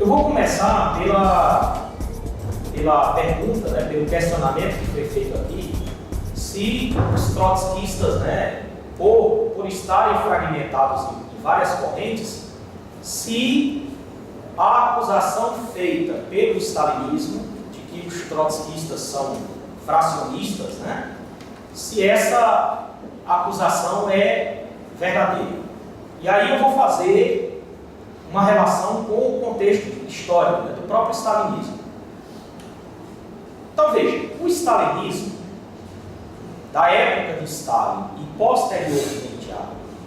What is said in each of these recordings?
Eu vou começar pela pergunta, né, pelo questionamento que foi feito aqui, se os trotskistas, né, por estarem fragmentados em várias correntes, se a acusação feita pelo stalinismo de que os trotskistas são fracionistas, né, se essa acusação é verdadeira. E aí eu vou fazer uma relação com o contexto histórico, né, do próprio stalinismo. Então veja, o stalinismo, da época de Stalin e posteriormente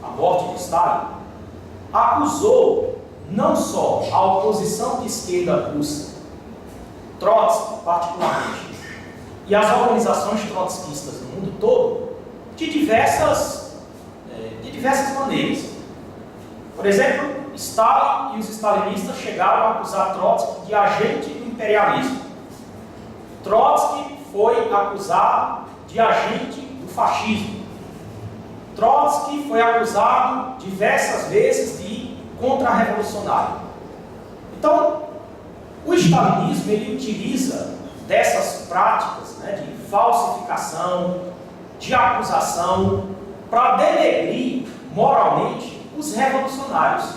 à morte de Stalin, acusou não só a oposição de esquerda russa, Trotsky particularmente, e as organizações trotskistas no mundo todo, de diversas maneiras. Por exemplo, Stalin e os stalinistas chegaram a acusar Trotsky de agente do imperialismo. Trotsky foi acusado de agente do fascismo. Trotsky foi acusado diversas vezes de contra-revolucionário. Então, o stalinismo ele utiliza dessas práticas, né, de falsificação, de acusação, para denegrir moralmente os revolucionários.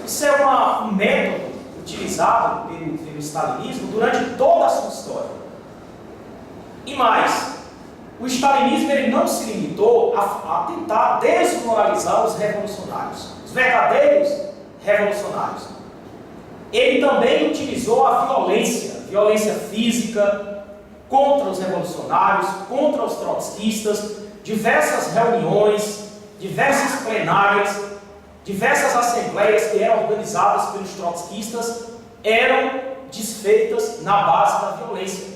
Isso é um método utilizado pelo stalinismo durante toda a sua história. E mais, o stalinismo ele não se limitou a tentar desmoralizar os revolucionários, os verdadeiros revolucionários. Ele também utilizou a violência física contra os revolucionários, contra os trotskistas, diversas reuniões, diversas plenárias, diversas assembleias que eram organizadas pelos trotskistas eram desfeitas na base da violência.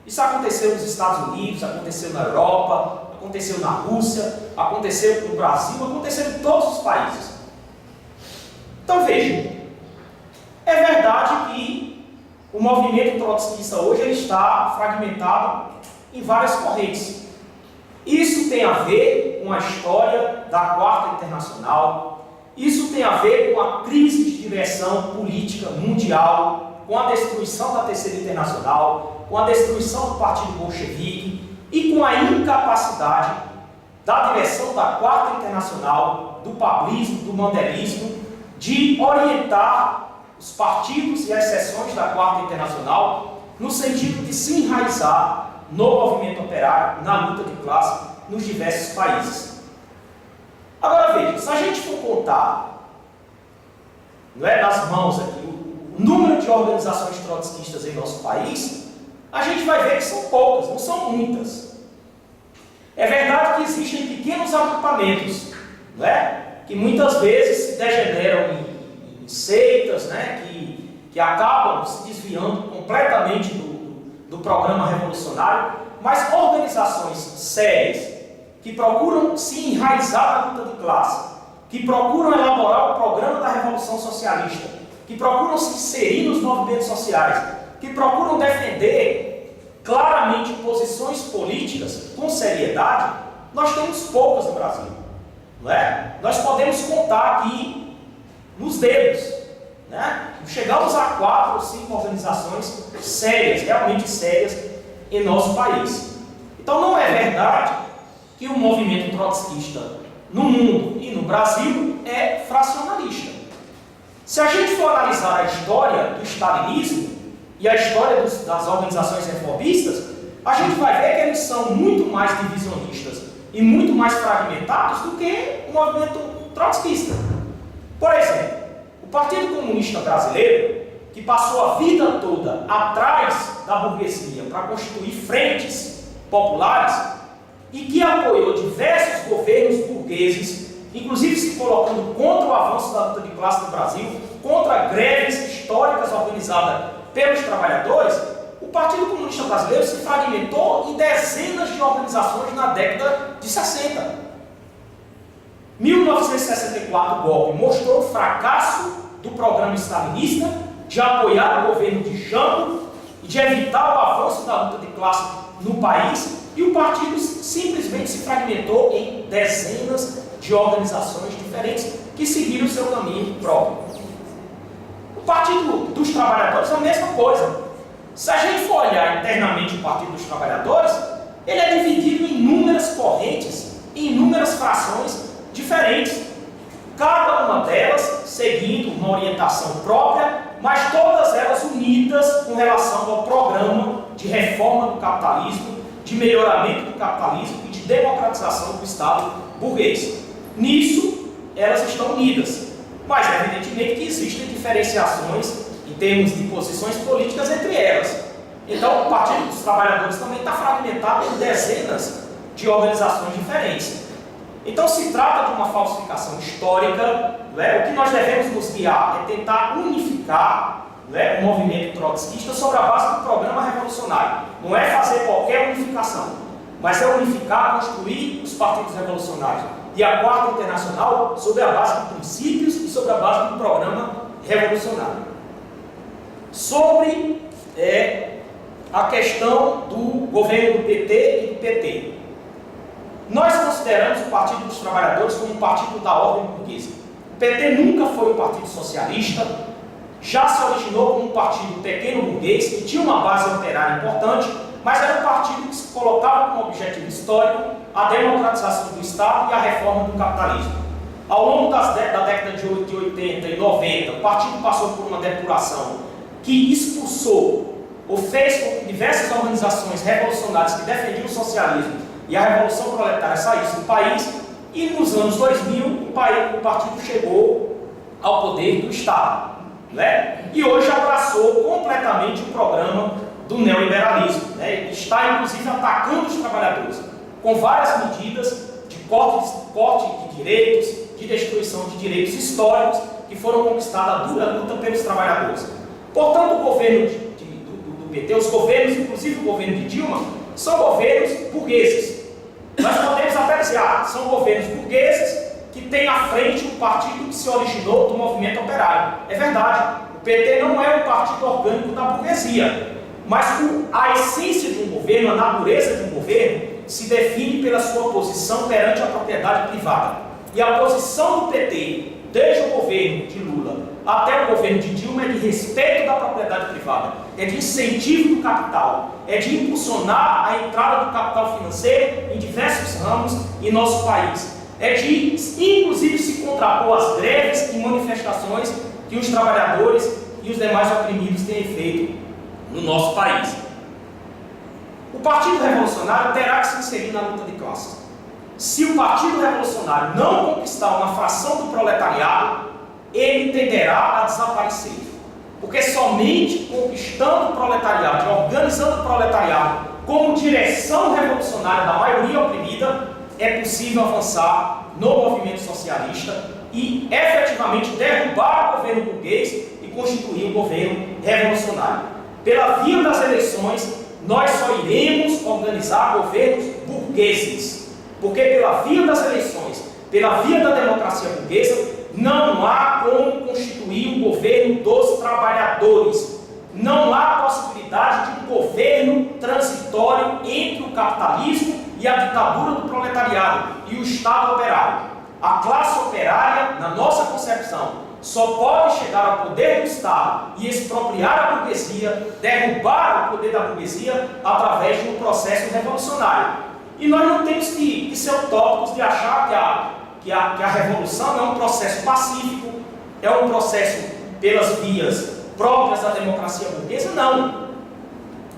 Isso aconteceu nos Estados Unidos, aconteceu na Europa, aconteceu na Rússia, aconteceu no Brasil, aconteceu em todos os países. Então veja, é verdade que o movimento trotskista hoje ele está fragmentado em várias correntes. Isso tem a ver com a história da Quarta Internacional, isso tem a ver com a crise de direção política mundial, com a destruição da Terceira Internacional, com a destruição do Partido Bolchevique e com a incapacidade da direção da Quarta Internacional, do pablismo, do mandelismo, de orientar os partidos e as seções da Quarta Internacional no sentido de se enraizar no movimento operário, na luta de classe, nos diversos países. Agora veja, se a gente for contar, não é, nas mãos aqui, o número de organizações trotskistas em nosso país, a gente vai ver que são poucas, não são muitas. É verdade que existem pequenos agrupamentos, não é? Que muitas vezes se degeneram em seitas, né? que acabam se desviando completamente do programa revolucionário, mas organizações sérias, que procuram se enraizar na luta de classe, que procuram elaborar o programa da Revolução Socialista, que procuram se inserir nos movimentos sociais, que procuram defender claramente posições políticas com seriedade, nós temos poucas no Brasil. Não é? Nós podemos contar aqui nos dedos. Né? Chegamos a 4 ou 5 organizações sérias, realmente sérias, em nosso país. Então não é verdade que o movimento trotskista no mundo e no Brasil é fracionalista. Se a gente for analisar a história do stalinismo e a história das organizações reformistas, a gente vai ver que eles são muito mais divisionistas e muito mais fragmentados do que o movimento trotskista. Por exemplo, o Partido Comunista Brasileiro, que passou a vida toda atrás da burguesia para constituir frentes populares e que apoiou diversos governos burgueses, inclusive se colocando contra o avanço da luta de classe no Brasil, contra greves históricas organizadas pelos trabalhadores, o Partido Comunista Brasileiro se fragmentou em dezenas de organizações na década de 60. 1964, o golpe mostrou o fracasso do programa stalinista de apoiar o governo de Jango e de evitar o avanço da luta de classe no país, e o partido simplesmente se fragmentou em dezenas de organizações diferentes que seguiram o seu caminho próprio. O Partido dos Trabalhadores é a mesma coisa. Se a gente for olhar internamente o Partido dos Trabalhadores, ele é dividido em inúmeras correntes, em inúmeras frações diferentes. Cada uma delas seguindo uma orientação própria, mas todas elas unidas com relação ao programa de reforma do capitalismo, de melhoramento do capitalismo e de democratização do Estado burguês. Nisso, elas estão unidas, mas evidentemente que existem diferenciações em termos de posições políticas entre elas. Então, o Partido dos Trabalhadores também está fragmentado em dezenas de organizações diferentes. Então, se trata de uma falsificação histórica, o que nós devemos nos guiar é tentar unificar o movimento trotskista sobre a base do programa revolucionário. Não é fazer qualquer unificação, mas é unificar, construir os partidos revolucionários. E a Quarta Internacional sobre a base de princípios e sobre a base do programa revolucionário. Sobre a questão do governo do PT e do PT. Nós consideramos o Partido dos Trabalhadores como um partido da ordem burguesa. O PT nunca foi um partido socialista, já se originou como um partido pequeno burguês, que tinha uma base operária importante, mas era um partido que se colocava como objetivo histórico a democratização do Estado e a reforma do capitalismo. Ao longo da década de 80 e 90, o partido passou por uma depuração que expulsou ou fez com que diversas organizações revolucionárias que defendiam o socialismo e a Revolução Proletária saíssem do país, e nos anos 2000 o partido chegou ao poder do Estado, e hoje abraçou completamente o programa do neoliberalismo, está inclusive atacando os trabalhadores, com várias medidas de corte de direitos, de destruição de direitos históricos que foram conquistados a dura luta pelos trabalhadores. Portanto, o governo do PT, os governos, inclusive o governo de Dilma, são governos burgueses. Nós podemos até dizer, são governos burgueses que têm à frente um partido que se originou do movimento operário. É verdade, o PT não é um partido orgânico da burguesia, mas a essência de um governo, a natureza de um governo, se define pela sua posição perante a propriedade privada. E a posição do PT, desde o governo de Lula até o governo de Dilma, é de respeito da propriedade privada, é de incentivo do capital, é de impulsionar a entrada do capital financeiro em diversos ramos em nosso país, é de, inclusive, se contrapor às greves e manifestações que os trabalhadores e os demais oprimidos têm feito no nosso país. O Partido Revolucionário terá que se inserir na luta de classes. Se o Partido Revolucionário não conquistar uma fração do proletariado, ele tenderá a desaparecer. Porque somente conquistando o proletariado e organizando o proletariado como direção revolucionária da maioria oprimida, é possível avançar no movimento socialista e efetivamente derrubar o governo burguês e constituir um governo revolucionário. Pela via das eleições, nós só iremos organizar governos burgueses, porque pela via das eleições, pela via da democracia burguesa, não há como constituir um governo dos trabalhadores. Não há possibilidade de um governo transitório entre o capitalismo e a ditadura do proletariado e o Estado operário. A classe operária, na nossa concepção, só pode chegar ao poder do Estado e expropriar a burguesia, derrubar o poder da burguesia através de um processo revolucionário. E nós não temos que ser utópicos de achar que a revolução é um processo pacífico, é um processo pelas vias próprias da democracia burguesa. Não.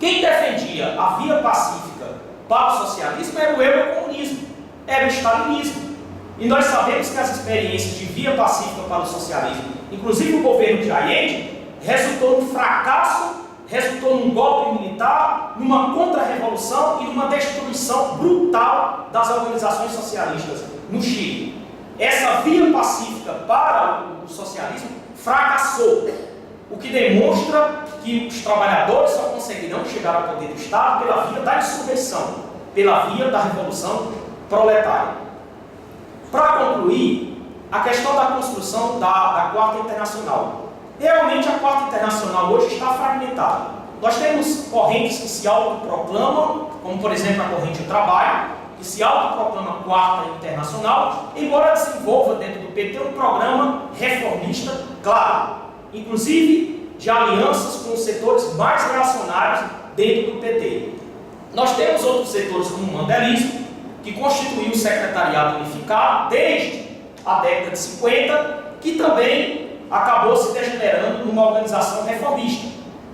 Quem defendia a via pacífica para o socialismo era o eurocomunismo, era o stalinismo. E nós sabemos que as experiências de via pacífica para o socialismo, inclusive o governo de Allende, resultou num fracasso, resultou num golpe militar, numa contra-revolução e numa destruição brutal das organizações socialistas no Chile. Essa via pacífica para o socialismo fracassou, o que demonstra que os trabalhadores só conseguirão chegar ao poder do Estado pela via da insurreição, pela via da revolução proletária. Para concluir, a questão da construção da Quarta Internacional. Realmente a Quarta Internacional hoje está fragmentada. Nós temos correntes que se autoproclamam, como por exemplo a corrente do trabalho, que se autoproclama Quarta Internacional, embora desenvolva dentro do PT um programa reformista claro. inclusive de alianças com os setores mais reacionários dentro do PT. Nós temos outros setores como o mandelismo, que constituiu o secretariado unificado desde a década de 50, que também acabou se degenerando numa organização reformista.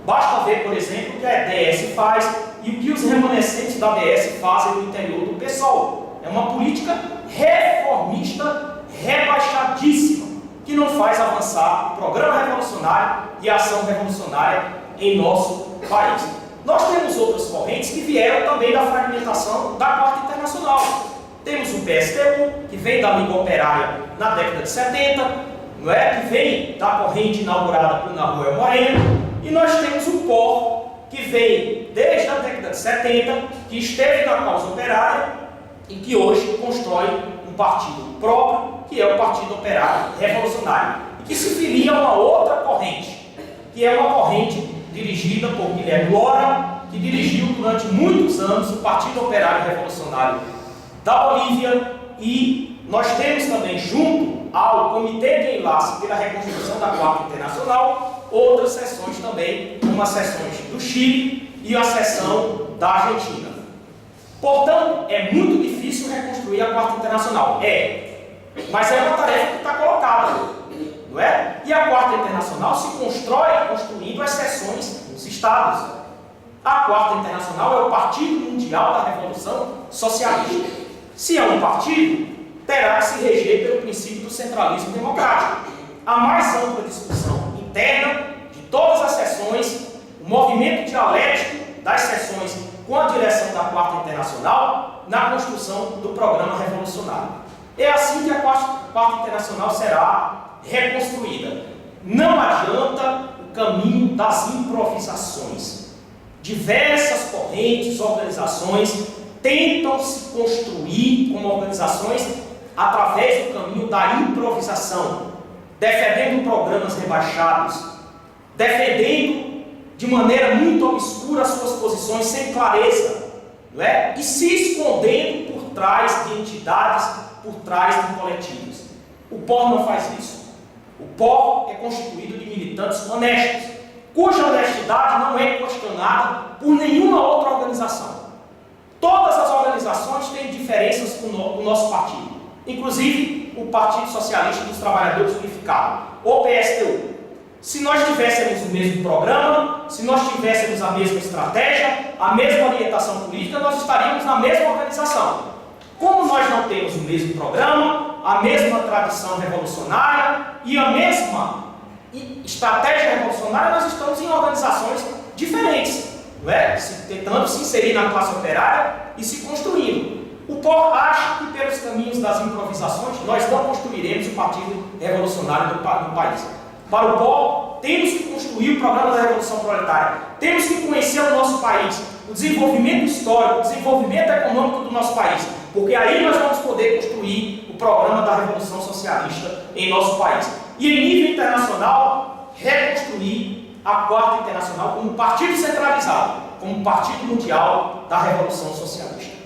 Basta ver, por exemplo, o que a DS faz e o que os remanescentes da DS fazem no interior do PSOL. É uma política reformista rebaixadíssima, que não faz avançar o programa revolucionário e a ação revolucionária em nosso país. Nós temos outras correntes que vieram também da fragmentação da Quarta Internacional. Temos o PSTU, que vem da Liga Operária na década de 70, não é? Que vem da corrente inaugurada por Naruel Moreno, e nós temos o POR, que vem desde a década de 70, que esteve na causa operária e que hoje constrói um partido próprio, que é o Partido Operário Revolucionário, e que se filia a uma outra corrente, que é uma corrente dirigida por Guilherme Lora, que dirigiu durante muitos anos o Partido Operário Revolucionário da Bolívia, e nós temos também, junto ao Comitê de Enlace pela Reconstrução da Quarta Internacional, outras seções também, como as seções do Chile e a seção da Argentina. Portanto, é muito difícil reconstruir a Quarta Internacional. Mas é uma tarefa que está colocada, não é? E a Quarta Internacional se constrói construindo as seções nos estados. A Quarta Internacional é o Partido Mundial da Revolução Socialista. Se é um partido, terá que se reger pelo princípio do centralismo democrático. A mais ampla discussão interna de todas as seções, o movimento dialético das seções com a direção da Quarta Internacional na construção do programa revolucionário. É assim que a Quarta Internacional será reconstruída. Não adianta o caminho das improvisações. Diversas correntes, organizações tentam se construir como organizações através do caminho da improvisação, defendendo programas rebaixados, defendendo de maneira muito obscura as suas posições sem clareza, não é? E se escondendo por trás de entidades, por trás de coletivos. O POR não faz isso. O POR é constituído de militantes honestos, cuja honestidade não é questionada por nenhuma outra organização. Todas as organizações têm diferenças com o nosso partido, inclusive o Partido Socialista dos Trabalhadores Unificado, o PSTU. Se nós tivéssemos o mesmo programa, se nós tivéssemos a mesma estratégia, a mesma orientação política, nós estaríamos na mesma organização. Como nós não temos o mesmo programa, a mesma tradição revolucionária e a mesma estratégia revolucionária, nós estamos em organizações diferentes, não é? Tentando se inserir na classe operária e se construindo. O POR acha que pelos caminhos das improvisações nós não construiremos o Partido Revolucionário do país. Para o POR, temos que construir o programa da Revolução Proletária, temos que conhecer o nosso país, o desenvolvimento histórico, o desenvolvimento econômico do nosso país, porque aí nós vamos poder construir o programa da Revolução Socialista em nosso país. E em nível internacional, reconstruir a Quarta Internacional como um partido centralizado, como um partido mundial da Revolução Socialista.